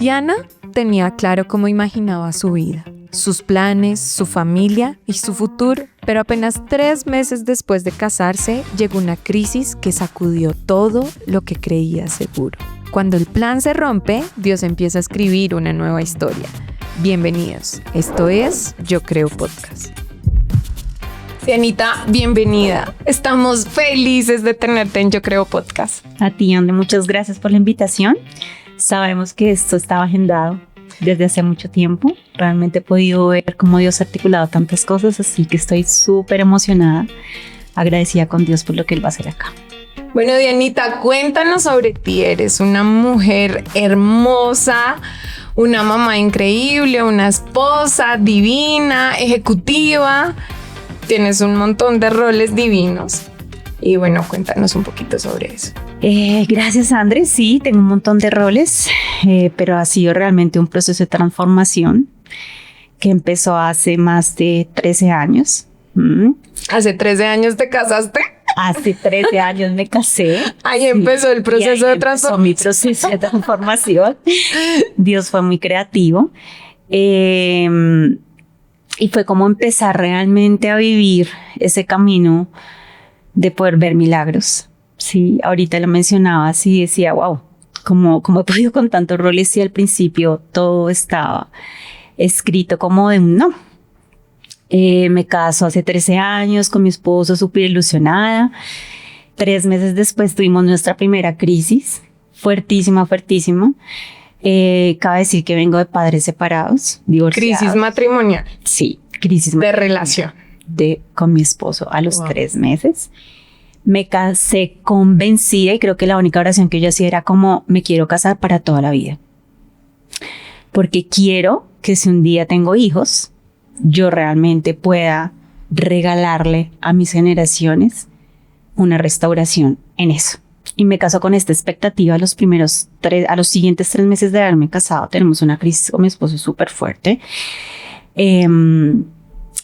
Diana tenía claro cómo imaginaba su vida, sus planes, su familia y su futuro, pero apenas 3 meses después de casarse llegó una crisis que sacudió todo lo que creía seguro. Cuando el plan se rompe, Dios empieza a escribir una nueva historia. Bienvenidos, esto es Yo Creo Podcast. Dianita, bienvenida. Estamos felices de tenerte en Yo Creo Podcast. A ti, Ande, muchas gracias por la invitación. Sabemos que esto estaba agendado desde hace mucho tiempo. Realmente he podido ver cómo Dios ha articulado tantas cosas, así que estoy súper emocionada, agradecida con Dios por lo que Él va a hacer acá. Bueno, Dianita, cuéntanos sobre ti. Eres una mujer hermosa, una mamá increíble, una esposa divina, ejecutiva. Tienes un montón de roles divinos. Y bueno, cuéntanos un poquito sobre eso. Gracias, Andrés. Sí, tengo un montón de roles, pero ha sido realmente un proceso de transformación que empezó hace más de 13 años. ¿Hace 13 años te casaste? Hace 13 años me casé. Ahí empezó el proceso de transformación. Mi proceso de transformación. Dios fue muy creativo. Y fue como empezar realmente a vivir ese camino de poder ver milagros. Sí, ahorita lo mencionaba así, decía, wow, como he podido con tantos roles y al principio todo estaba escrito como de un no. Me caso hace 13 años con mi esposo, súper ilusionada. 3 meses después tuvimos nuestra primera crisis, fuertísima. Cabe decir que vengo de padres separados, divorciados. ¿Crisis matrimonial? Sí, crisis de relación. Con mi esposo a los 3 meses. Me casé convencida y creo que la única oración que yo hacía era como, me quiero casar para toda la vida. Porque quiero que si un día tengo hijos, yo realmente pueda regalarle a mis generaciones una restauración en eso. Y me caso con esta expectativa. A los siguientes 3 meses de haberme casado, tenemos una crisis con mi esposo súper fuerte.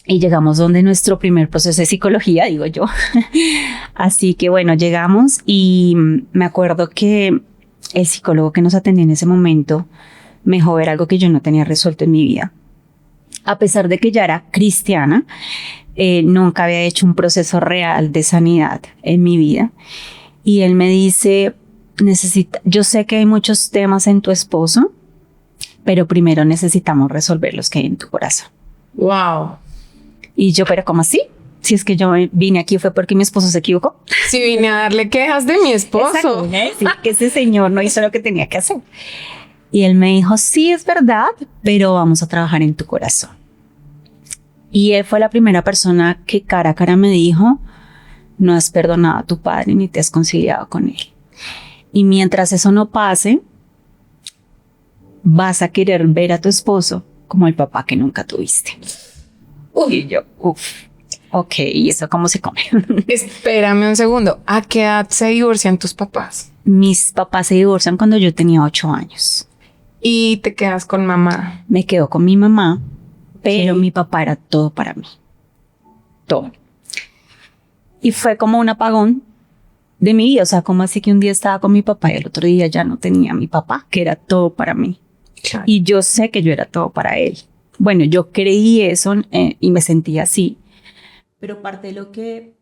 Y llegamos donde nuestro primer proceso de psicología, digo yo. Así que bueno, llegamos y me acuerdo que el psicólogo que nos atendía en ese momento me dejó ver algo que yo no tenía resuelto en mi vida. A pesar de que ya era cristiana, nunca había hecho un proceso real de sanidad en mi vida. Y él me dice, yo sé que hay muchos temas en tu esposo, pero primero necesitamos resolver los que hay en tu corazón. Wow. Y yo, pero ¿cómo así? Si es que yo vine aquí fue porque mi esposo se equivocó. Sí, vine a darle quejas de mi esposo. Sí, que ese señor no hizo lo que tenía que hacer. Y él me dijo, sí, es verdad, pero vamos a trabajar en tu corazón. Y él fue la primera persona que cara a cara me dijo, no has perdonado a tu padre ni te has conciliado con él. Y mientras eso no pase, vas a querer ver a tu esposo como el papá que nunca tuviste. Y yo, ok, ¿y eso cómo se come? Espérame un segundo, ¿a qué edad se divorcian tus papás? Mis papás se divorcian cuando yo tenía 8 años. ¿Y te quedas con mamá? Me quedo con mi mamá, pero mi papá era todo para mí. Todo. Y fue como un apagón de mi vida. O sea, como así que un día estaba con mi papá y el otro día ya no tenía a mi papá, que era todo para mí. Claro. Y yo sé que yo era todo para él. Bueno, yo creí eso y me sentía así. Pero parte de lo que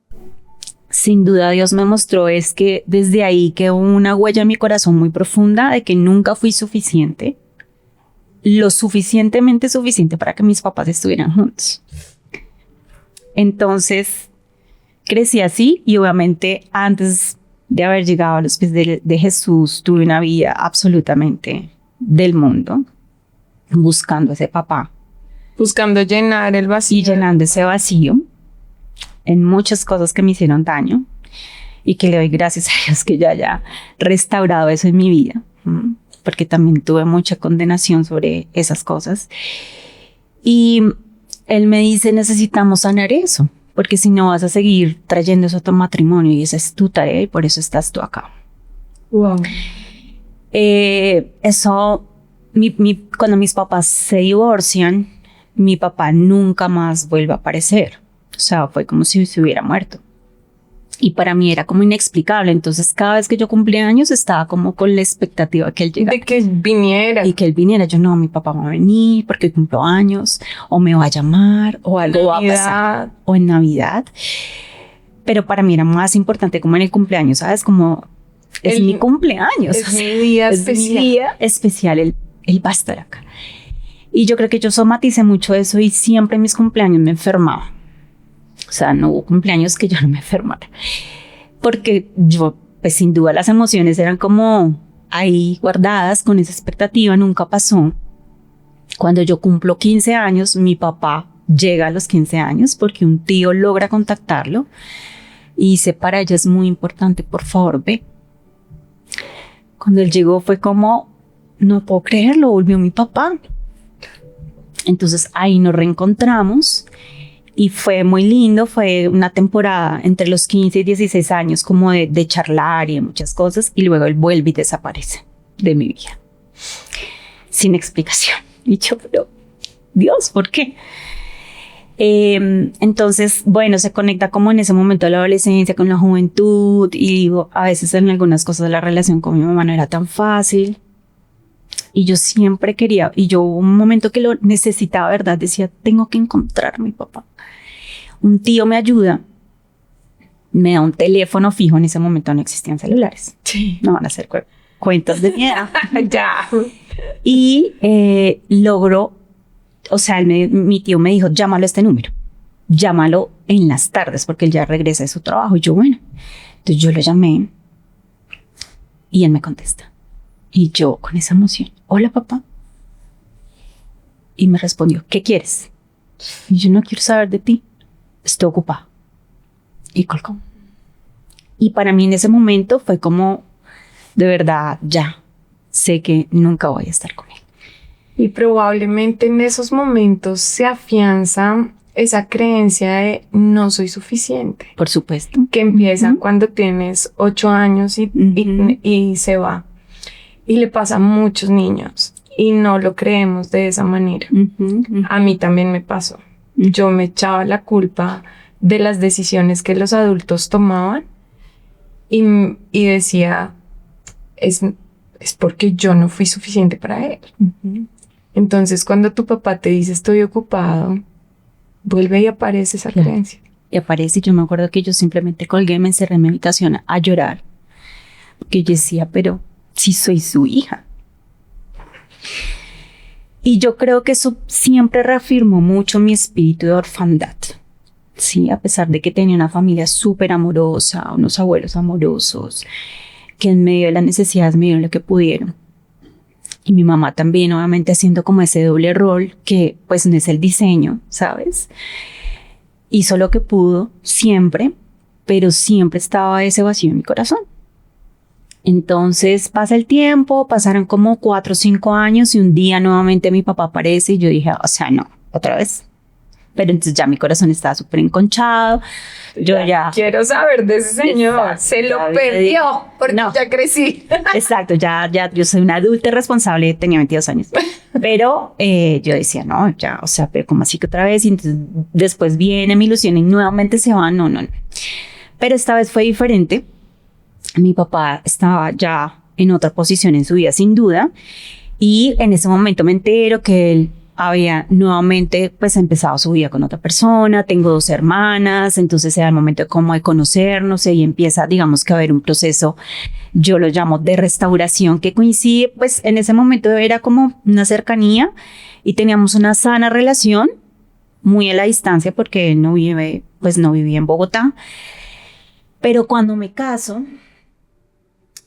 sin duda Dios me mostró es que desde ahí quedó una huella en mi corazón muy profunda de que nunca fui suficiente. Lo suficientemente suficiente para que mis papás estuvieran juntos. Entonces crecí así y obviamente antes de haber llegado a los pies de Jesús tuve una vida absolutamente del mundo buscando ese papá. Buscando llenar el vacío. Y llenando ese vacío en muchas cosas que me hicieron daño y que le doy gracias a Dios que ya haya restaurado eso en mi vida, porque también tuve mucha condenación sobre esas cosas. Y él me dice, necesitamos sanar eso, porque si no vas a seguir trayendo eso a tu matrimonio y esa es tu tarea y por eso estás tú acá. Wow. Cuando mis papás se divorcian, mi papá nunca más vuelve a aparecer. O sea, fue como si se hubiera muerto. Y para mí era como inexplicable. Entonces cada vez que yo cumplía años estaba como con la expectativa que él llegara. De que viniera. Y que él viniera. Yo no, mi papá va a venir porque cumplo años, o me va a llamar, o algo va a pasar. O en Navidad. Pero para mí era más importante como en el cumpleaños, ¿sabes? Como es mi cumpleaños. Es mi día especial. Mi día especial, él va a estar acá. Y yo creo que yo somaticé mucho eso y siempre en mis cumpleaños me enfermaba. O sea, no hubo cumpleaños que yo no me enfermara. Porque yo, pues sin duda las emociones eran como ahí guardadas con esa expectativa, nunca pasó. Cuando yo cumplo 15 años, mi papá llega a los 15 años porque un tío logra contactarlo y dice, para ella es muy importante, por favor, ve. Cuando él llegó fue como, no puedo creerlo, volvió mi papá. Entonces ahí nos reencontramos y fue muy lindo, fue una temporada entre los 15 y 16 años como de charlar y de muchas cosas, y luego él vuelve y desaparece de mi vida sin explicación. Y yo, pero Dios, ¿por qué? Entonces, bueno, se conecta como en ese momento de la adolescencia con la juventud, y digo, a veces en algunas cosas de la relación con mi mamá no era tan fácil. Y yo siempre quería, y yo un momento que lo necesitaba, ¿verdad? Decía, tengo que encontrar a mi papá. Un tío me ayuda, me da un teléfono fijo, en ese momento no existían celulares. Sí. No van a ser cuentas de mierda. Ya. Y logró, o sea, mi tío me dijo, llámalo a este número, llámalo en las tardes, porque él ya regresa de su trabajo. Y yo, bueno, entonces yo lo llamé y él me contesta. Y yo con esa emoción, hola papá. Y me respondió, ¿qué quieres? Y yo, no quiero saber de ti, estoy ocupada. Y colgó. Y para mí en ese momento fue como, de verdad, ya sé que nunca voy a estar con él. Y probablemente en esos momentos se afianza esa creencia de no soy suficiente. Por supuesto. Que empieza cuando tienes 8 años y se va. Y le pasa a muchos niños y no lo creemos de esa manera. A mí también me pasó. Yo me echaba la culpa de las decisiones que los adultos tomaban y decía, es porque yo no fui suficiente para él. Entonces, cuando tu papá te dice estoy ocupado, vuelve y aparece esa creencia. Y aparece, y yo me acuerdo que yo simplemente colgué, me encerré en mi habitación a llorar. Porque yo decía, pero si soy su hija. Y yo creo que eso siempre reafirmó mucho mi espíritu de orfandad. Sí, a pesar de que tenía una familia súper amorosa, unos abuelos amorosos, que en medio de las necesidades me dieron lo que pudieron. Y mi mamá también, obviamente, haciendo como ese doble rol, que pues no es el diseño, ¿sabes? Hizo lo que pudo, siempre, pero siempre estaba ese vacío en mi corazón. Entonces pasa el tiempo, pasaron como 4 o 5 años y un día nuevamente mi papá aparece y yo dije, o sea, no, otra vez. Pero entonces ya mi corazón estaba súper enconchado. Yo ya quiero saber de ese señor. Exacto, se lo perdió porque no. Ya crecí. Exacto, ya yo soy una adulta responsable, tenía 22 años. Pero yo decía, no, ya, o sea, pero como así que otra vez. Y entonces después viene mi ilusión y nuevamente se va, no. Pero esta vez fue diferente. Mi papá estaba ya en otra posición en su vida, sin duda. Y en ese momento me entero que él había nuevamente pues empezado su vida con otra persona. Tengo 2 hermanas, entonces era el momento como de conocernos y empieza, digamos, que a haber un proceso, yo lo llamo de restauración, que coincide, pues en ese momento era como una cercanía y teníamos una sana relación, muy a la distancia porque él no vivía en Bogotá. Pero cuando me caso,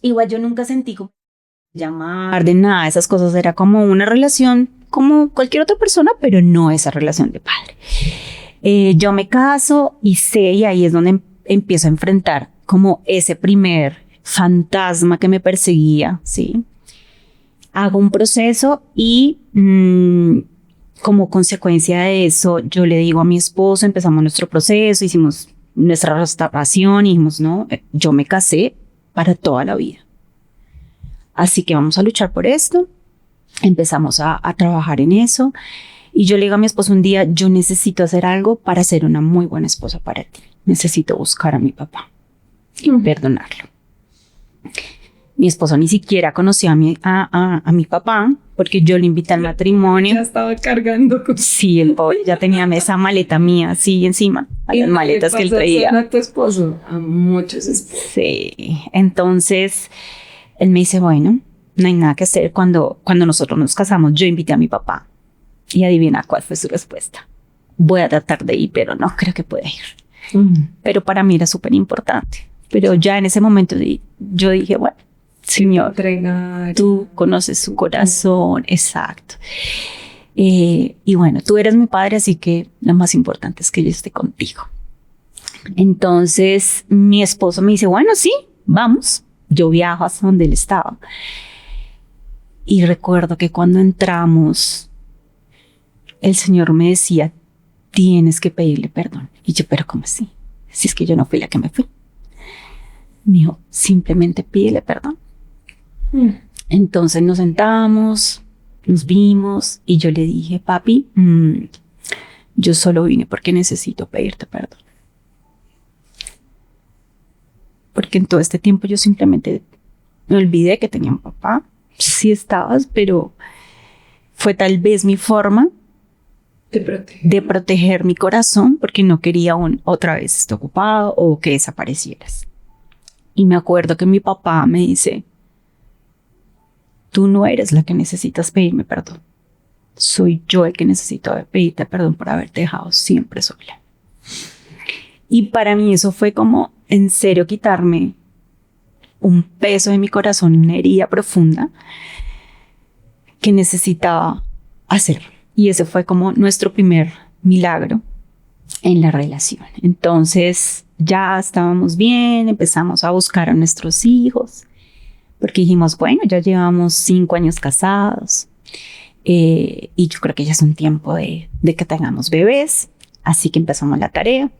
igual yo nunca sentí como llamar de nada, esas cosas, era como una relación como cualquier otra persona, pero no esa relación de padre. Yo me caso y sé, y ahí es donde empiezo a enfrentar como ese primer fantasma que me perseguía, ¿sí? Hago un proceso y como consecuencia de eso, yo le digo a mi esposo, empezamos nuestro proceso, hicimos nuestra restauración y dijimos, no, yo me casé para toda la vida. Así que vamos a luchar por esto. Empezamos a trabajar en eso. Y yo le digo a mi esposo un día, yo necesito hacer algo para ser una muy buena esposa para ti. Necesito buscar a mi papá. y perdonarlo. Mi esposo ni siquiera conocía a mi papá porque yo le invité al matrimonio. Ya estaba cargando con... Sí, el pobre ya tenía esa maleta mía así encima, a las maletas que él traía. A tu esposo, a muchos esposos. Sí, entonces él me dice, bueno, no hay nada que hacer. Cuando nosotros nos casamos, yo invité a mi papá y adivina cuál fue su respuesta. Voy a tratar de ir, pero no creo que pueda ir. Pero para mí era súper importante. Pero ya en ese momento yo dije, bueno, Señor, tú conoces su corazón, exacto. Y bueno, tú eres mi padre, así que lo más importante es que yo esté contigo. Entonces mi esposo me dice, bueno, sí, vamos. Yo viajo hasta donde él estaba. Y recuerdo que cuando entramos, el Señor me decía, tienes que pedirle perdón. Y yo, pero ¿cómo así? Si es que yo no fui la que me fui. Me dijo, simplemente pídele perdón. Entonces nos sentamos, nos vimos y yo le dije, papi, yo solo vine porque necesito pedirte perdón. Porque en todo este tiempo yo simplemente me olvidé que tenía un papá. Sí estabas, pero fue tal vez mi forma de proteger mi corazón porque no quería otra vez estar ocupado o que desaparecieras. Y me acuerdo que mi papá me dice, tú no eres la que necesitas pedirme perdón. Soy yo el que necesito pedirte perdón por haberte dejado siempre sola. Y para mí eso fue como, en serio, quitarme un peso de mi corazón, una herida profunda que necesitaba hacer. Y ese fue como nuestro primer milagro en la relación. Entonces ya estábamos bien, empezamos a buscar a nuestros hijos, porque dijimos, bueno, ya llevamos 5 años casados y yo creo que ya es un tiempo de que tengamos bebés. Así que empezamos la tarea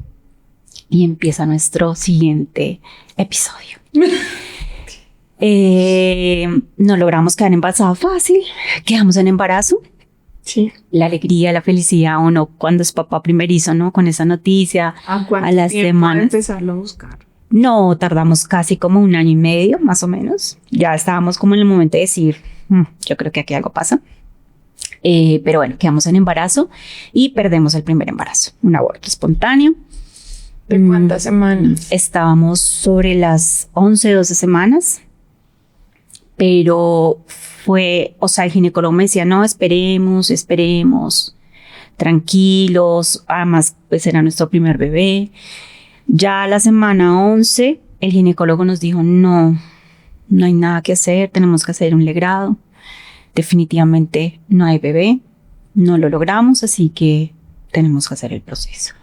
y empieza nuestro siguiente episodio. No logramos quedar embarazadas fácil, quedamos en embarazo. Sí. La alegría, la felicidad, o no, cuando es papá primerizo, ¿no? Con esa noticia. ¿A las semanas empezarlo a buscar? No, tardamos casi como 1 año y medio, más o menos. Ya estábamos como en el momento de decir, yo creo que aquí algo pasa. Pero bueno, quedamos en embarazo y perdemos el primer embarazo, un aborto espontáneo. ¿De cuántas semanas? Estábamos sobre las 11, 12 semanas, pero fue, o sea, el ginecólogo me decía, no, esperemos, tranquilos, además pues era nuestro primer bebé. Ya a la semana 11, el ginecólogo nos dijo, no hay nada que hacer, tenemos que hacer un legrado, definitivamente no hay bebé, no lo logramos, así que tenemos que hacer el proceso.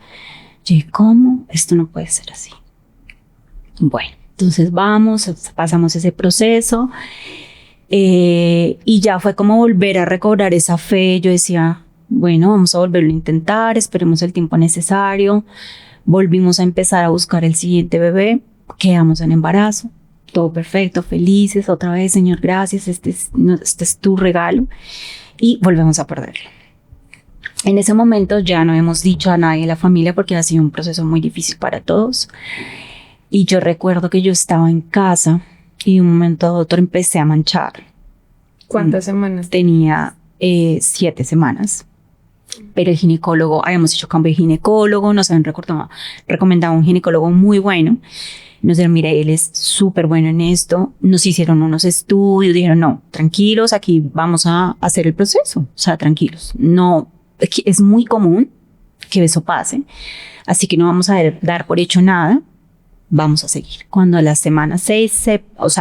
Yo dije, ¿cómo? Esto no puede ser así. Bueno, entonces pasamos ese proceso. Y ya fue como volver a recobrar esa fe. Yo decía, bueno, vamos a volverlo a intentar, esperemos el tiempo necesario. Volvimos a empezar a buscar el siguiente bebé, quedamos en embarazo, todo perfecto, felices, otra vez, Señor, gracias, este es tu regalo, y volvemos a perderlo. En ese momento ya no hemos dicho a nadie de la familia porque ha sido un proceso muy difícil para todos. Y yo recuerdo que yo estaba en casa y de un momento a otro empecé a manchar. ¿Cuántas semanas? Tenía 7 semanas. Pero el ginecólogo, habíamos hecho cambio de ginecólogo, nos habían recomendado un ginecólogo muy bueno. Nos dijeron, mire, él es súper bueno en esto. Nos hicieron unos estudios, dijeron, no, tranquilos, aquí vamos a hacer el proceso. O sea, tranquilos. No, es muy común que eso pase, así que no vamos a dar por hecho nada. Vamos a seguir. Cuando a la semana 6,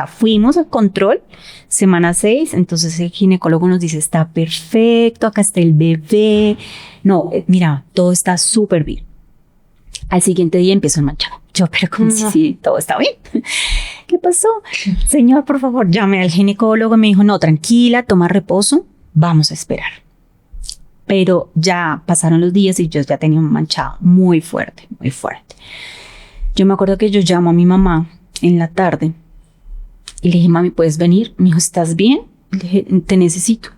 fuimos al control, semana 6, entonces el ginecólogo nos dice, está perfecto, acá está el bebé. No, mira, todo está súper bien. Al siguiente día empiezo a manchar. Yo, pero como si todo está bien. ¿Qué pasó? Señor, por favor, llame al ginecólogo. Me dijo, no, tranquila, toma reposo, vamos a esperar. Pero ya pasaron los días y yo ya tenía un manchado muy fuerte, muy fuerte. Yo me acuerdo que yo llamo a mi mamá en la tarde y le dije, mami, ¿puedes venir? Me dijo, ¿estás bien? Le dije, te necesito.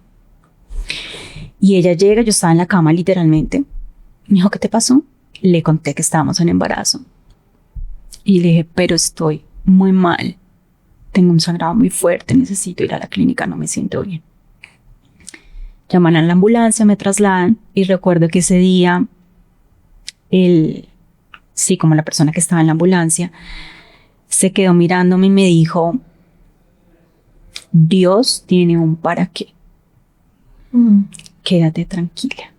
Y ella llega, yo estaba en la cama literalmente. Me dijo, ¿qué te pasó? Le conté que estábamos en embarazo. Y le dije, pero estoy muy mal. Tengo un sangrado muy fuerte, necesito ir a la clínica, no me siento bien. Llaman a la ambulancia, me trasladan y recuerdo que ese día, como la persona que estaba en la ambulancia, se quedó mirándome y me dijo, Dios tiene un para qué. Quédate tranquila.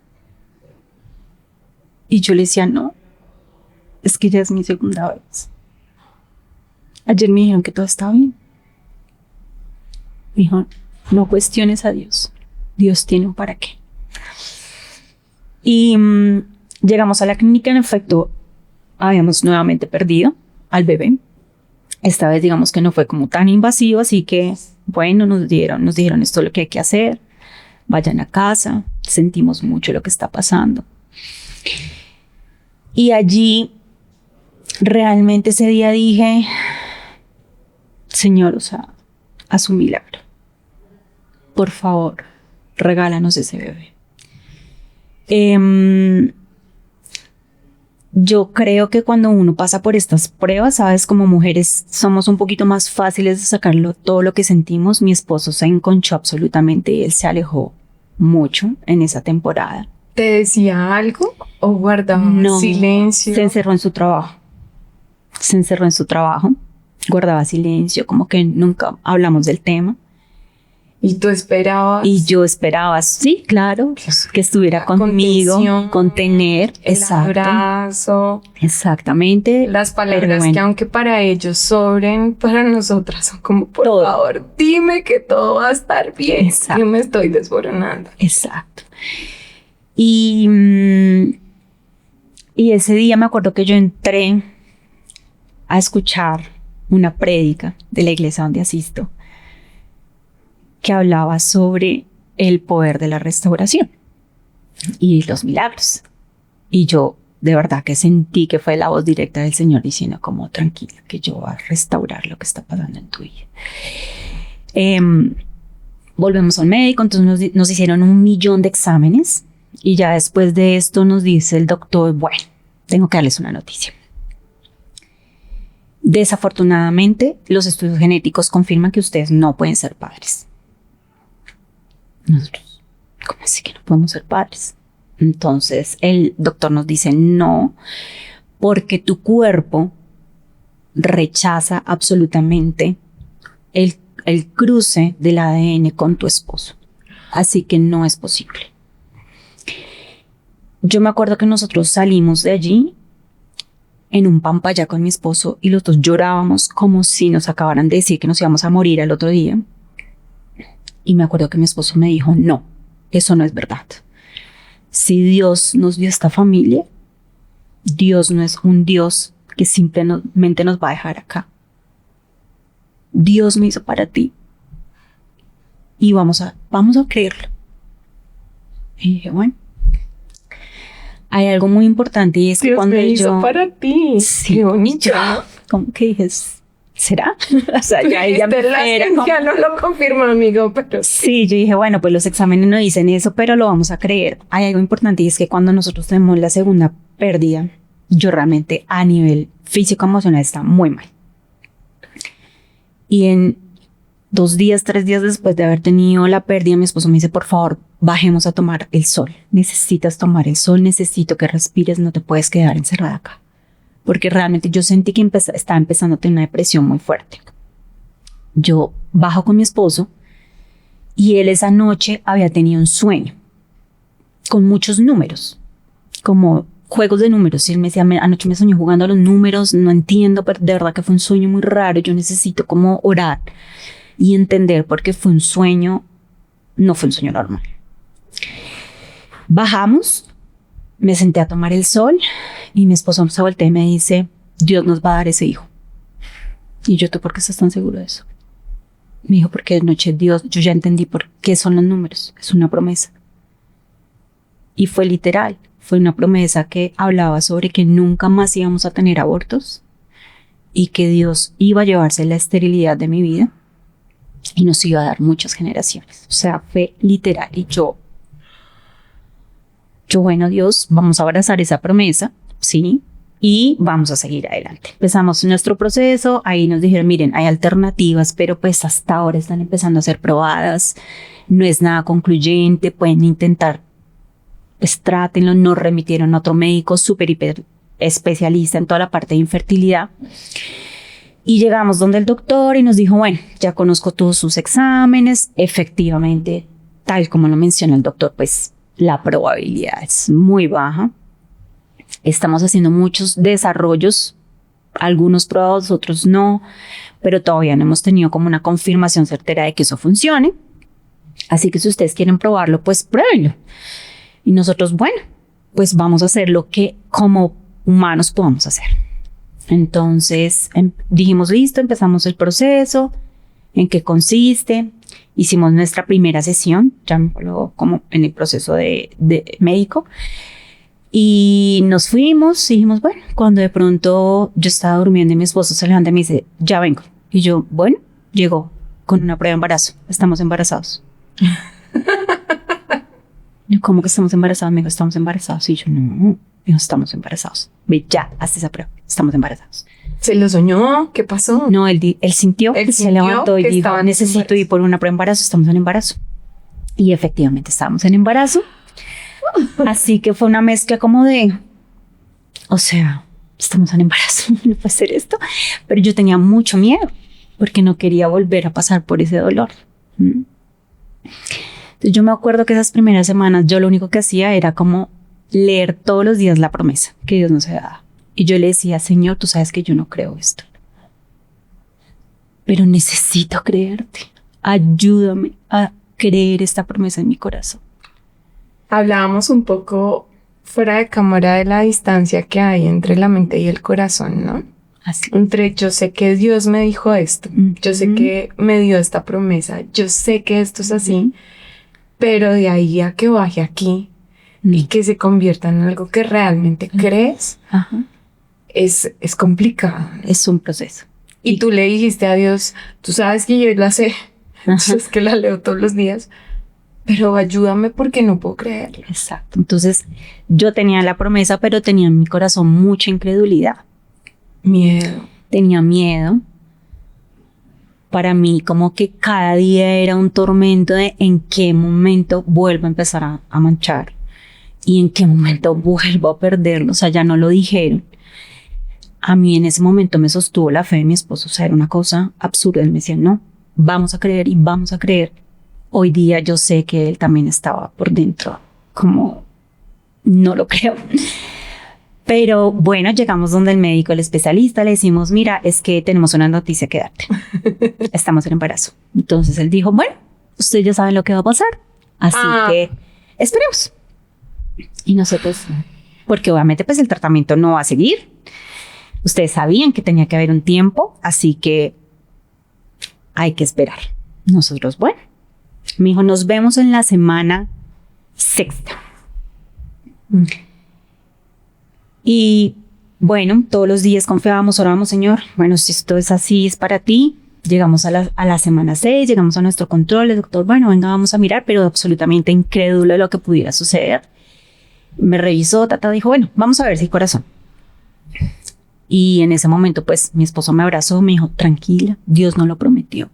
Y yo le decía, no, es que ya es mi segunda vez. Ayer me dijeron que todo estaba bien. Me dijo, no cuestiones a Dios. Dios tiene un para qué. Y llegamos a la clínica, en efecto, habíamos nuevamente perdido al bebé. Esta vez digamos que no fue como tan invasivo, así que bueno, nos dijeron esto es lo que hay que hacer. Vayan a casa, sentimos mucho lo que está pasando. Y allí realmente ese día dije, Señor, o sea, haz un milagro. Por favor, regálanos ese bebé. Yo creo que cuando uno pasa por estas pruebas, sabes, como mujeres somos un poquito más fáciles de sacarlo todo lo que sentimos. Mi esposo se enconchó absolutamente, él se alejó mucho en esa temporada. ¿Te decía algo o guardaba silencio? Se encerró en su trabajo. Guardaba silencio, como que nunca hablamos del tema. ¿Y tú esperabas? Y yo esperaba, sí, claro, que estuviera conmigo, contener, el exacto. abrazo. Exactamente. Las palabras que aunque para ellos sobren, para nosotras son como, por favor, dime que todo va a estar bien. Exacto. Yo me estoy desboronando. Exacto. Y ese día me acuerdo que yo entré a escuchar una prédica de la iglesia donde asisto, que hablaba sobre el poder de la restauración y los milagros. Y yo de verdad que sentí que fue la voz directa del Señor diciendo como, tranquila, que yo voy a restaurar lo que está pasando en tu vida. Volvemos al médico, entonces nos hicieron 1.000.000 de exámenes y ya después de esto nos dice el doctor, bueno, tengo que darles una noticia. Desafortunadamente, los estudios genéticos confirman que ustedes no pueden ser padres. Nosotros, ¿cómo así que no podemos ser padres? Entonces el doctor nos dice no, porque tu cuerpo rechaza absolutamente el cruce del ADN con tu esposo. Así que no es posible. Yo me acuerdo que nosotros salimos de allí en un pampaya con mi esposo y los dos llorábamos como si nos acabaran de decir que nos íbamos a morir al otro día. Y me acuerdo que mi esposo me dijo, no, eso no es verdad. Si Dios nos dio esta familia, Dios no es un Dios que simplemente nos va a dejar acá. Dios me hizo para ti. Y vamos a creerlo. Y dije, bueno, hay algo muy importante y es que Dios cuando me hizo para ti. Sí, qué bonito. Como que dije, ¿será? O sea, ya ella me ya no lo confirmo, amigo, pero sí, yo dije, bueno, pues los exámenes no dicen eso, pero lo vamos a creer. Hay algo importante y es que cuando nosotros tenemos la segunda pérdida, yo realmente a nivel físico-emocional está muy mal. Y en 2 días, 3 días después de haber tenido la pérdida, mi esposo me dice, por favor, bajemos a tomar el sol. Necesitas tomar el sol, necesito que respires, no te puedes quedar encerrada acá. Porque realmente yo sentí que estaba empezando a tener una depresión muy fuerte. Yo bajo con mi esposo y él esa noche había tenido un sueño con muchos números, como juegos de números. Y él me decía, anoche me soñé jugando a los números, no entiendo, pero de verdad que fue un sueño muy raro. Yo necesito como orar y entender porque fue un sueño, no fue un sueño normal. Bajamos, me senté a tomar el sol y mi esposo se voltea y me dice, Dios nos va a dar ese hijo. Y yo, ¿tú por qué estás tan seguro de eso? Me dijo, porque de noche Dios, yo ya entendí por qué son los números, es una promesa. Y fue literal, fue una promesa que hablaba sobre que nunca más íbamos a tener abortos y que Dios iba a llevarse la esterilidad de mi vida y nos iba a dar muchas generaciones. O sea, fue literal. Y yo, bueno, Dios, vamos a abrazar esa promesa, ¿sí? y vamos a seguir adelante. Empezamos nuestro proceso, ahí nos dijeron, miren, hay alternativas, pero pues hasta ahora están empezando a ser probadas, no es nada concluyente, pueden intentar, pues trátenlo, nos remitieron a otro médico súper hiper especialista en toda la parte de infertilidad. Y llegamos donde el doctor y nos dijo, bueno, ya conozco todos sus exámenes, efectivamente, tal como lo menciona el doctor, pues la probabilidad es muy baja. Estamos haciendo muchos desarrollos, algunos probados, otros no, pero todavía no hemos tenido como una confirmación certera de que eso funcione. Así que si ustedes quieren probarlo, pues pruébenlo. Y nosotros, bueno, pues vamos a hacer lo que como humanos podamos hacer. Entonces dijimos, listo, empezamos el proceso, en qué consiste. Hicimos nuestra primera sesión, ya como en el proceso de médico. Y nos fuimos y dijimos, bueno, cuando de pronto yo estaba durmiendo y mi esposo se levanta y me dice, ya vengo. Y yo, bueno, llegó con una prueba de embarazo, estamos embarazados. Yo, ¿cómo que estamos embarazados? Me dijo, estamos embarazados. Y yo, no, estamos embarazados. Ve, ya, haz esa prueba, estamos embarazados. ¿Se lo soñó? ¿Qué pasó? No, él sintió que se levantó y dijo, necesito ir por una prueba de embarazo, estamos en embarazo. Y efectivamente estábamos en embarazo. Así que fue una mezcla como de, o sea, estamos en embarazo, no puede ser esto. Pero yo tenía mucho miedo porque no quería volver a pasar por ese dolor. Entonces yo me acuerdo que esas primeras semanas yo lo único que hacía era como leer todos los días la promesa que Dios nos había dado. Y yo le decía, Señor, tú sabes que yo no creo esto, pero necesito creerte. Ayúdame a creer esta promesa en mi corazón. Hablábamos un poco fuera de cámara de la distancia que hay entre la mente y el corazón, ¿no? Así. Entre yo sé que Dios me dijo esto, yo sé que me dio esta promesa, yo sé que esto es así, pero de ahí a que baje aquí y que se convierta en algo que realmente crees, es complicado. Es un proceso. Y tú le dijiste a Dios, tú sabes que yo la sé, es que la leo todos los días, pero ayúdame porque no puedo creerlo. Exacto. Entonces yo tenía la promesa, pero tenía en mi corazón mucha incredulidad. Miedo. Tenía miedo. Para mí como que cada día era un tormento de en qué momento vuelvo a empezar a manchar y en qué momento vuelvo a perderlo. O sea, ya no lo dijeron. A mí en ese momento me sostuvo la fe de mi esposo. O sea, era una cosa absurda. Él me decía, no, vamos a creer y vamos a creer. Hoy día yo sé que él también estaba por dentro, como no lo creo. Pero bueno, llegamos donde el médico, el especialista, le decimos, mira, es que tenemos una noticia que darte. Estamos en embarazo. Entonces él dijo, bueno, ustedes ya saben lo que va a pasar, así que esperemos. Y nosotros, porque obviamente pues el tratamiento no va a seguir. Ustedes sabían que tenía que haber un tiempo, así que hay que esperar. Nosotros, bueno. Me dijo, nos vemos en la semana 6. Y bueno, todos los días confiábamos, orábamos, Señor, bueno, si esto es así, es para ti. Llegamos a la semana 6, llegamos a nuestro control, el doctor, bueno, venga, vamos a mirar, pero absolutamente incrédulo de lo que pudiera suceder. Me revisó, dijo, bueno, vamos a ver si corazón. Y en ese momento, pues, mi esposo me abrazó, me dijo, tranquila, Dios no lo prometió.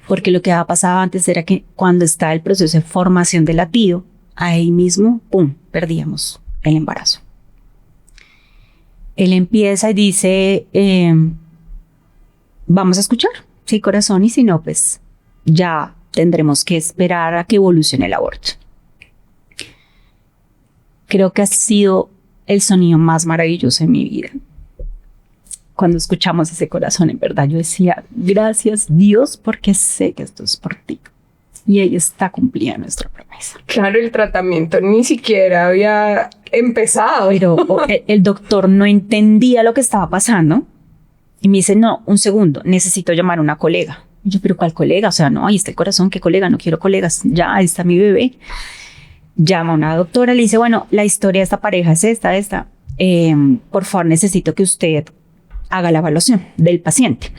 Porque lo que había pasado antes era que cuando está el proceso de formación del latido, ahí mismo, ¡pum!, perdíamos el embarazo. Él empieza y dice, vamos a escuchar, sí, corazón, y si no, pues ya tendremos que esperar a que evolucione el aborto. Creo que ha sido el sonido más maravilloso de mi vida. Cuando escuchamos ese corazón, en verdad, yo decía, gracias Dios, porque sé que esto es por ti. Y ella está cumpliendo nuestra promesa. Claro, el tratamiento ni siquiera había empezado. Pero el doctor no entendía lo que estaba pasando. Y me dice, no, un segundo, necesito llamar a una colega. Y yo, ¿pero cuál colega? O sea, no, ahí está el corazón, ¿qué colega? No quiero colegas. Ya, ahí está mi bebé. Llama a una doctora, le dice, bueno, la historia de esta pareja es esta. Por favor, necesito que usted haga la evaluación del paciente.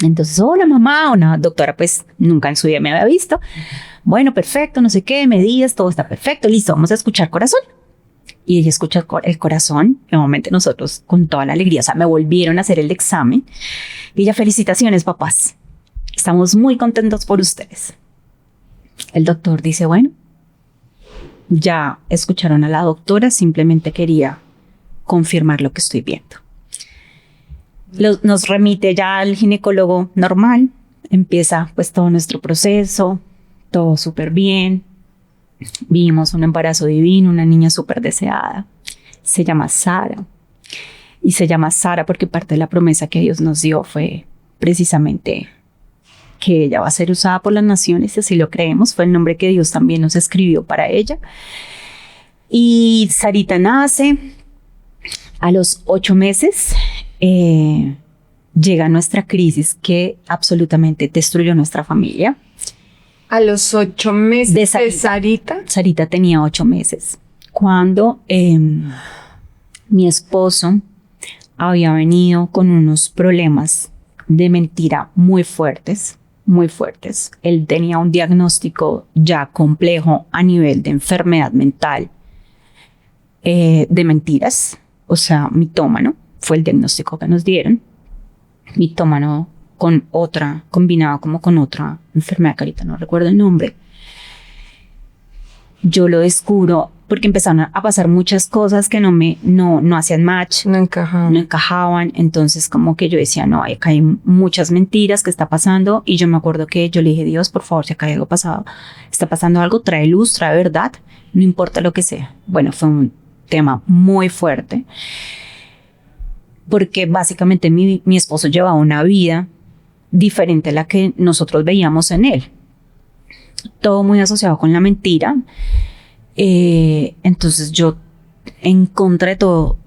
Entonces, hola mamá, una doctora pues nunca en su vida me había visto. Bueno, perfecto, no sé qué, medidas, todo está perfecto, listo, vamos a escuchar corazón. y ella escucha el corazón. Nuevamente nosotros con toda la alegría, o sea, me volvieron a hacer el examen y ella, felicitaciones papás, estamos muy contentos por ustedes. El doctor dice, bueno, ya escucharon a la doctora, simplemente quería confirmar lo que estoy viendo. Nos remite ya al ginecólogo normal, empieza pues todo nuestro proceso, todo súper bien. Vimos un embarazo divino, una niña súper deseada. Se llama Sara. Y se llama Sara porque parte de la promesa que Dios nos dio fue precisamente que ella va a ser usada por las naciones, y así lo creemos. Fue el nombre que Dios también nos escribió para ella. Y Sarita nace. A los 8 meses llega nuestra crisis que absolutamente destruyó nuestra familia. A los 8 meses de Sarita. Sarita tenía 8 meses. Cuando mi esposo había venido con unos problemas de mentira muy fuertes, muy fuertes. Él tenía un diagnóstico ya complejo a nivel de enfermedad mental, de mentiras, o sea, mitómano, fue el diagnóstico que nos dieron. Mitómano con otra, combinado como con otra enfermedad que ahorita no recuerdo el nombre. Yo lo descubro porque empezaron a pasar muchas cosas que no hacían match, No encajaban. Entonces como que yo decía, no, acá hay muchas mentiras que está pasando. Y yo me acuerdo que yo le dije, Dios, por favor, si acá hay algo pasado, está pasando algo, trae luz, trae verdad, no importa lo que sea. Bueno, fue un tema muy fuerte porque básicamente mi esposo llevaba una vida diferente a la que nosotros veíamos en él. Todo muy asociado con la mentira. Entonces yo, en contra de todo,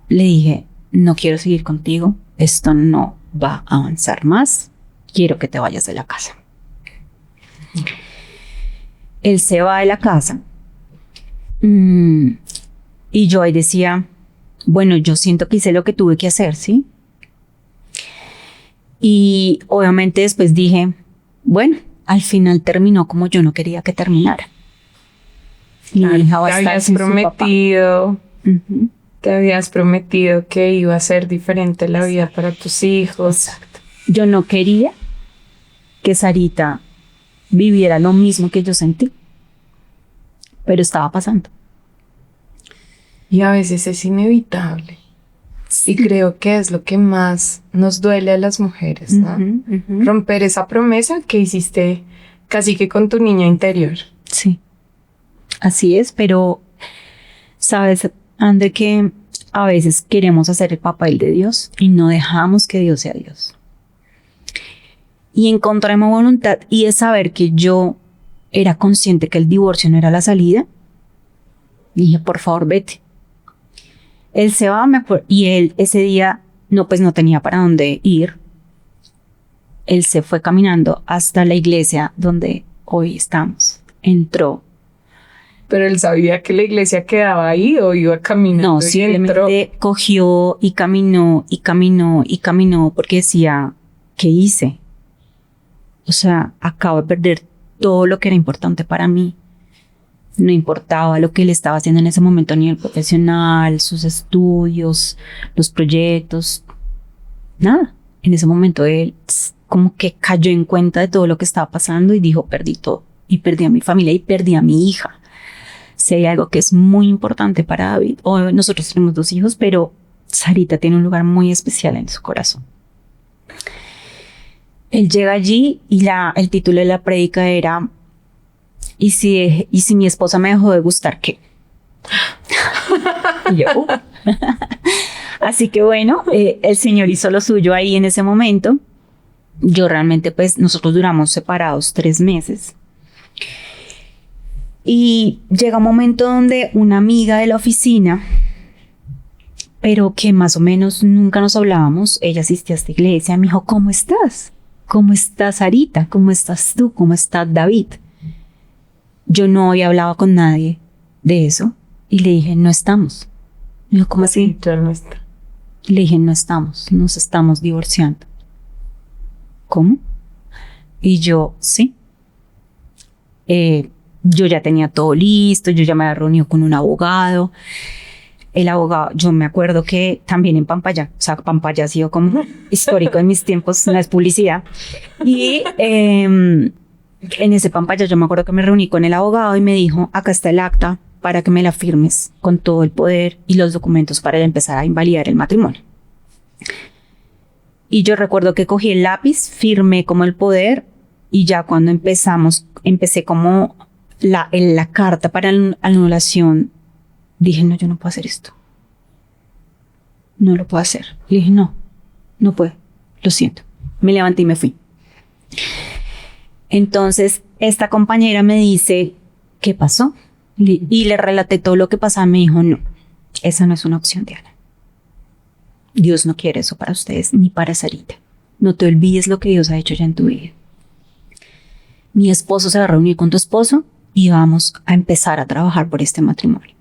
le dije, no quiero seguir contigo, esto no va a avanzar más, quiero que te vayas de la casa. Él se va de la casa y yo ahí decía, bueno, yo siento que hice lo que tuve que hacer, ¿sí? Y obviamente después dije, bueno, al final terminó como yo no quería que terminara. Mi hija va a estar sin su papá. Te habías prometido que iba a ser diferente la vida para tus hijos. Exacto. Yo no quería que Sarita viviera lo mismo que yo sentí, pero estaba pasando. Y a veces es inevitable. Sí. Y creo que es lo que más nos duele a las mujeres, ¿no? Romper esa promesa que hiciste casi que con tu niña interior. Sí, así es, pero sabes, André, que a veces queremos hacer el papel de Dios y no dejamos que Dios sea Dios. Y encontramos voluntad y es saber que yo era consciente que el divorcio no era la salida. Y dije, por favor, vete. Él se va, y él ese día no tenía para dónde ir. Él se fue caminando hasta la iglesia donde hoy estamos. Entró. ¿Pero él sabía que la iglesia quedaba ahí o iba caminando? No, simplemente cogió y caminó y caminó y caminó porque decía, ¿qué hice? O sea, acabo de perder todo lo que era importante para mí. No importaba lo que él estaba haciendo en ese momento a nivel profesional, sus estudios, los proyectos, nada. En ese momento él como que cayó en cuenta de todo lo que estaba pasando y dijo, perdí todo. Y perdí a mi familia y perdí a mi hija. Si hay algo que es muy importante para David, nosotros tenemos 2 hijos, pero Sarita tiene un lugar muy especial en su corazón. Él llega allí y el título de la prédica era ¿Y si mi esposa me dejó de gustar, qué? Y yo, Así que bueno, el Señor hizo lo suyo ahí en ese momento. Yo realmente, nosotros duramos separados 3 meses. Y llega un momento donde una amiga de la oficina, pero que más o menos nunca nos hablábamos, ella asistía a esta iglesia, me dijo, ¿cómo estás? ¿Cómo estás, Sarita? ¿Cómo estás tú? ¿Cómo estás, David? Yo no había hablado con nadie de eso y le dije, no estamos. Me dijo, ¿cómo así? Ya no está. Le dije, no estamos, nos estamos divorciando. ¿Cómo? Y yo, sí. Yo ya tenía todo listo, yo ya me había reunido con un abogado. El abogado, yo me acuerdo que también en Pampaya, o sea, Pampaya ha sido como histórico en mis tiempos, no es publicidad. Y en ese Pampaya yo me acuerdo que me reuní con el abogado y me dijo, acá está el acta para que me la firmes con todo el poder y los documentos para empezar a invalidar el matrimonio. Y yo recuerdo que cogí el lápiz, firmé como el poder y ya cuando empecé como la carta para anulación, dije, no, yo no puedo hacer esto. No lo puedo hacer. Le dije, no puedo. Lo siento. Me levanté y me fui. Entonces, esta compañera me dice, ¿qué pasó? Y le relaté todo lo que pasaba. Me dijo, no, esa no es una opción, Diana. Dios no quiere eso para ustedes, ni para Sarita. No te olvides lo que Dios ha hecho ya en tu vida. Mi esposo se va a reunir con tu esposo y vamos a empezar a trabajar por este matrimonio.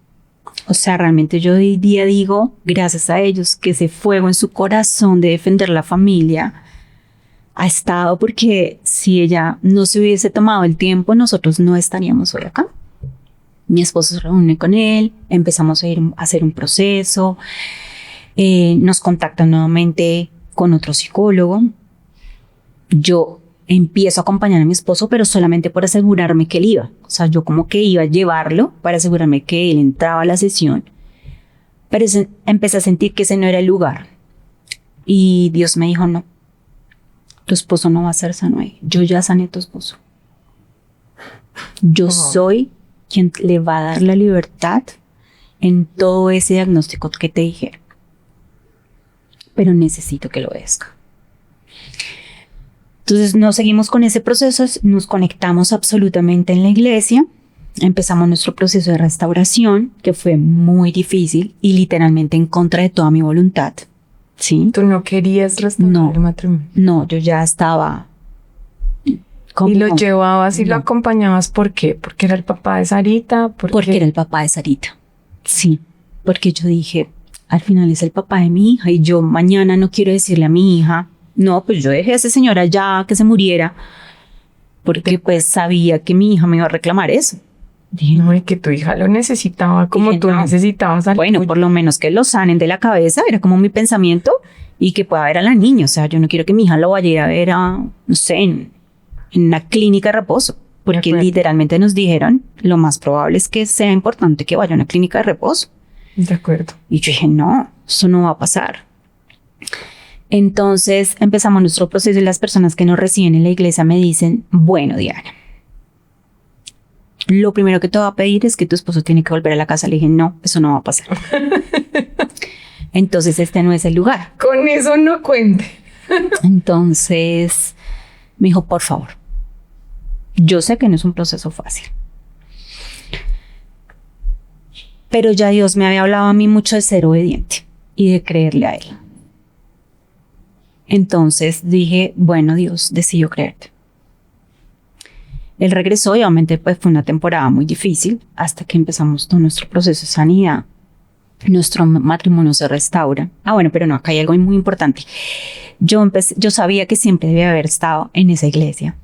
O sea, realmente yo hoy día digo, gracias a ellos, que ese fuego en su corazón de defender la familia ha estado, porque si ella no se hubiese tomado el tiempo, nosotros no estaríamos hoy acá. Mi esposo se reúne con él, empezamos a hacer un proceso, nos contactan nuevamente con otro psicólogo. Yo empiezo a acompañar a mi esposo, pero solamente por asegurarme que él iba. O sea, yo como que iba a llevarlo para asegurarme que él entraba a la sesión. Pero empecé a sentir que ese no era el lugar. Y Dios me dijo, no, tu esposo no va a ser sano ahí. Yo ya sané a tu esposo. Yo soy quien le va a dar la libertad en todo ese diagnóstico que te dijeron. Pero necesito que lo obedezca. Entonces nos seguimos con ese proceso, nos conectamos absolutamente en la iglesia, empezamos nuestro proceso de restauración, que fue muy difícil y literalmente en contra de toda mi voluntad. ¿Sí? ¿Tú no querías restaurar el matrimonio? No, yo ya estaba... ¿Y lo llevabas y lo acompañabas por qué? ¿Porque era el papá de Sarita? Porque era el papá de Sarita, sí. Porque yo dije, al final es el papá de mi hija y yo mañana no quiero decirle a mi hija, no, pues yo dejé a esa señora ya que se muriera, porque pues sabía que mi hija me iba a reclamar eso. Dije, no, y que tu hija lo necesitaba como tú necesitabas al Bueno, por lo menos que lo sanen de la cabeza, era como mi pensamiento, y que pueda ver a la niña. O sea, yo no quiero que mi hija lo vaya a ir a ver a, no sé, en una clínica de reposo, porque literalmente nos dijeron, lo más probable es que sea importante que vaya a una clínica de reposo. De acuerdo. Y yo dije, no, eso no va a pasar. Entonces empezamos nuestro proceso y las personas que nos reciben en la iglesia me dicen, bueno, Diana, lo primero que te voy a pedir es que tu esposo tiene que volver a la casa. Le dije, no, eso no va a pasar. Entonces este no es el lugar. Con eso no cuente. Entonces me dijo, por favor, yo sé que no es un proceso fácil, pero ya Dios me había hablado a mí mucho de ser obediente y de creerle a Él. Entonces dije, bueno, Dios, decidió creerte. Él regresó y obviamente pues fue una temporada muy difícil hasta que empezamos todo nuestro proceso de sanidad. Nuestro matrimonio se restaura. Bueno, pero no, acá hay algo muy importante. Yo sabía que siempre debía haber estado en esa iglesia.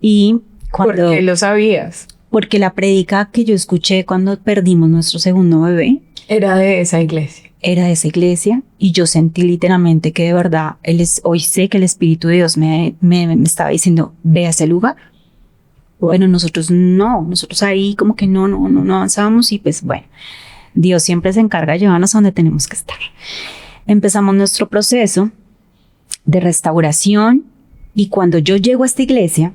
Y cuando... ¿Por qué lo sabías? Porque la prédica que yo escuché cuando perdimos nuestro segundo bebé era de esa iglesia. Era de esa iglesia y yo sentí literalmente que de verdad, hoy sé que el Espíritu de Dios me estaba diciendo, ve a ese lugar. Bueno, nosotros ahí como que no avanzábamos y pues bueno, Dios siempre se encarga de llevarnos a donde tenemos que estar. Empezamos nuestro proceso de restauración y cuando yo llego a esta iglesia,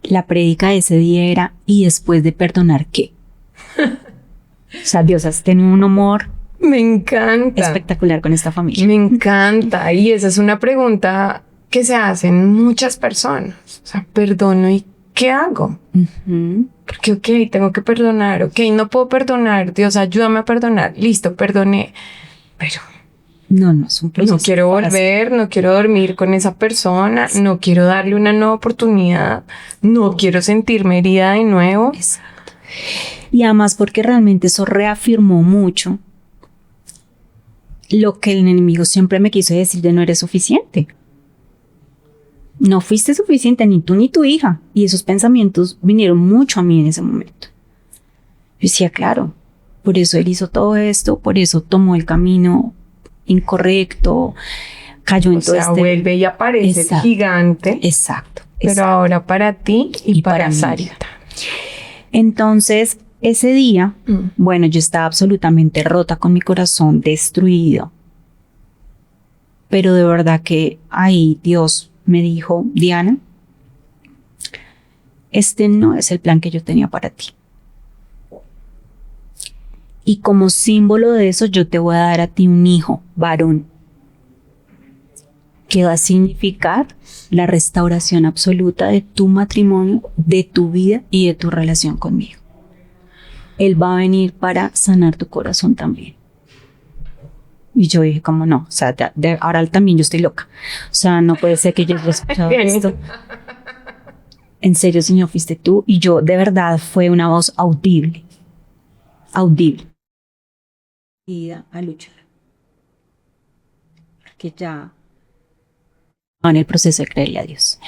la prédica de ese día era, ¿y después de perdonar qué? O sea, Dios has tenido un amor. Me encanta. Espectacular con esta familia. Me encanta. Y esa es una pregunta que se hacen muchas personas. O sea, perdono y ¿qué hago? Porque, ok, tengo que perdonar. Ok, no puedo perdonar. Dios, ayúdame a perdonar. Listo, perdoné. Pero no es un proceso. No quiero volver, no quiero dormir con esa persona, no quiero darle una nueva oportunidad, no quiero sentirme herida de nuevo. Exacto. Y además porque realmente eso reafirmó mucho lo que el enemigo siempre me quiso decir de no eres suficiente. no fuiste suficiente, ni tú ni tu hija. Y esos pensamientos vinieron mucho a mí en ese momento. Yo decía, claro, por eso él hizo todo esto, por eso tomó el camino incorrecto, cayó en todo vuelve y aparece el gigante. Exacto. Pero ahora para ti y para Sarita. Entonces, ese día, bueno, yo estaba absolutamente rota, con mi corazón destruido. Pero de verdad que ahí Dios me dijo, Diana, este no es el plan que yo tenía para ti. Y como símbolo de eso, yo te voy a dar a ti un hijo, varón, que va a significar la restauración absoluta de tu matrimonio, de tu vida y de tu relación conmigo. Él va a venir para sanar tu corazón también. Y yo dije, ¿cómo no? O sea, ahora también yo estoy loca. O sea, no puede ser que yo haya escuchado esto. En serio, Señor, fuiste tú. Y yo, de verdad, fue una voz audible. Audible. Y a luchar. Porque ya en el proceso de creerle a Dios.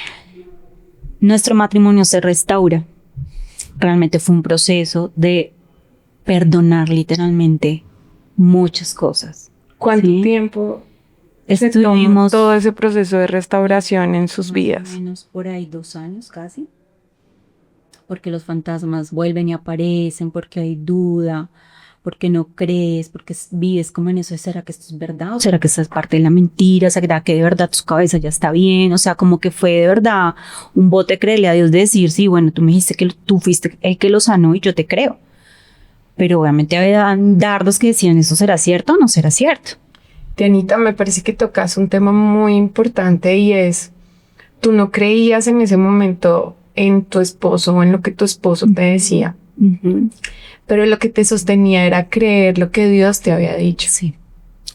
Nuestro matrimonio se restaura. Realmente fue un proceso de perdonar literalmente muchas cosas. ¿Cuánto tiempo estuvimos todo ese proceso de restauración en sus vidas? Más o menos por ahí 2 años casi. Porque los fantasmas vuelven y aparecen, porque hay duda, porque no crees, porque vives como en eso. ¿Será que esto es verdad? ¿O será que esto es parte de la mentira? ¿Será que de verdad tu cabeza ya está bien? O sea, como que fue de verdad un bote creerle a Dios de decir, sí, bueno, tú me dijiste que tú fuiste el que lo sanó y yo te creo. Pero obviamente había dardos que decían, ¿eso será cierto o no será cierto? Dianita, me parece que tocas un tema muy importante y es, tú no creías en ese momento en tu esposo o en lo que tu esposo te decía, pero lo que te sostenía era creer lo que Dios te había dicho. Sí,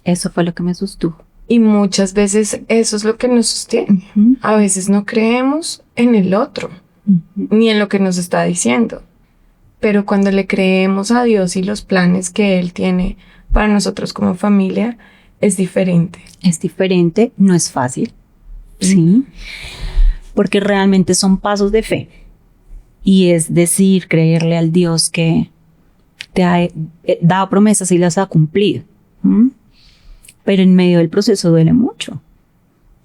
eso fue lo que me sostuvo. Y muchas veces eso es lo que nos sostiene. A veces no creemos en el otro, ni en lo que nos está diciendo. Pero cuando le creemos a Dios y los planes que Él tiene para nosotros como familia, es diferente. Es diferente, no es fácil, ¿sí? Porque realmente son pasos de fe. Y es decir, creerle al Dios que te ha dado promesas y las ha cumplido. Pero en medio del proceso duele mucho.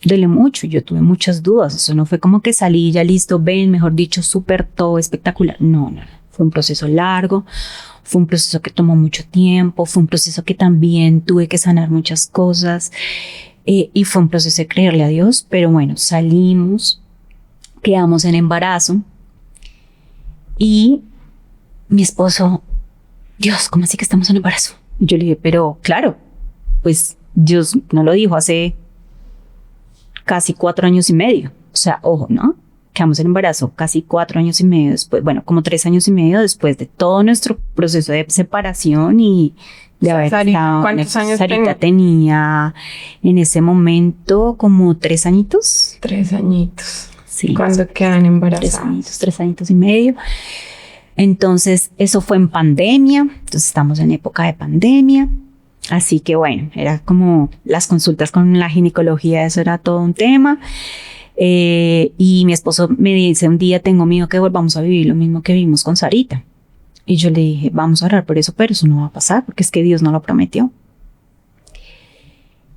Duele mucho. Yo tuve muchas dudas. Eso no fue como que salí ya listo, ven, mejor dicho, súper todo espectacular. No. Fue un proceso largo, fue un proceso que tomó mucho tiempo, fue un proceso que también tuve que sanar muchas cosas y fue un proceso de creerle a Dios, pero bueno, salimos, quedamos en embarazo y mi esposo, Dios, ¿cómo así que estamos en embarazo? Y yo le dije, pero claro, pues Dios no lo dijo hace casi 4 años y medio, o sea, ojo, ¿no? Quedamos en embarazo casi 4 años y medio después, bueno, como 3 años y medio después de todo nuestro proceso de separación y de haber estado. ¿Cuántos años Sarita tenía en ese momento como 3 añitos. 3 añitos. Sí. Cuando quedan embarazadas. 3 añitos y medio. Entonces, eso fue en pandemia. Entonces, estamos en época de pandemia. Así que bueno, era como las consultas con la ginecología, eso era todo un tema. Y mi esposo me dice un día, tengo miedo que volvamos a vivir lo mismo que vivimos con Sarita. Y yo le dije, vamos a orar por eso, pero eso no va a pasar porque es que Dios no lo prometió.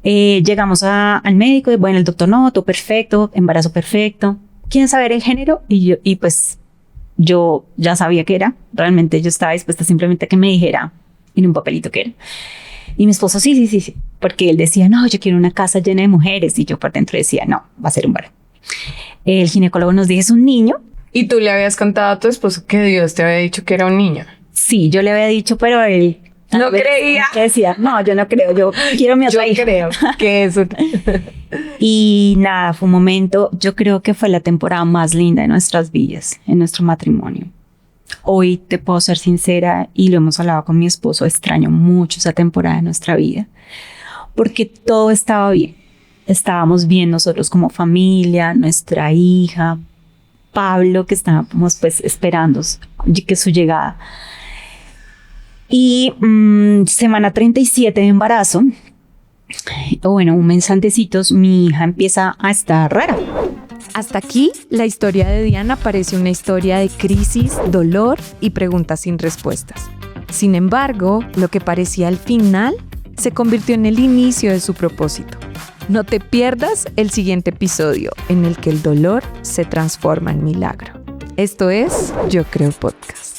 Llegamos al médico y bueno, el doctor no, todo perfecto, embarazo perfecto. ¿Quieren saber el género? Y pues yo ya sabía que era. Realmente yo estaba dispuesta simplemente a que me dijera en un papelito que era. Y mi esposo, sí. Porque él decía, no, yo quiero una casa llena de mujeres. Y yo por dentro decía, no, va a ser un varón. El ginecólogo nos dijo, es un niño. ¿Y tú le habías contado a tu esposo que Dios te había dicho que era un niño? Sí, yo le había dicho, pero él no creía. Que decía, no, yo no creo, yo quiero mi otra hija. Yo creo que eso. Y nada, fue un momento, yo creo que fue la temporada más linda de nuestras vidas, en nuestro matrimonio. Hoy te puedo ser sincera y lo hemos hablado con mi esposo, extraño mucho esa temporada de nuestra vida, porque todo estaba bien. Estábamos bien nosotros como familia, nuestra hija, Pablo, que estábamos pues esperando que su llegada. Y semana 37 de embarazo, bueno, un mes antecitos, mi hija empieza a estar rara. Hasta aquí, la historia de Diana parece una historia de crisis, dolor y preguntas sin respuestas. Sin embargo, lo que parecía el final se convirtió en el inicio de su propósito. No te pierdas el siguiente episodio en el que el dolor se transforma en milagro. Esto es Yo Creo Podcast.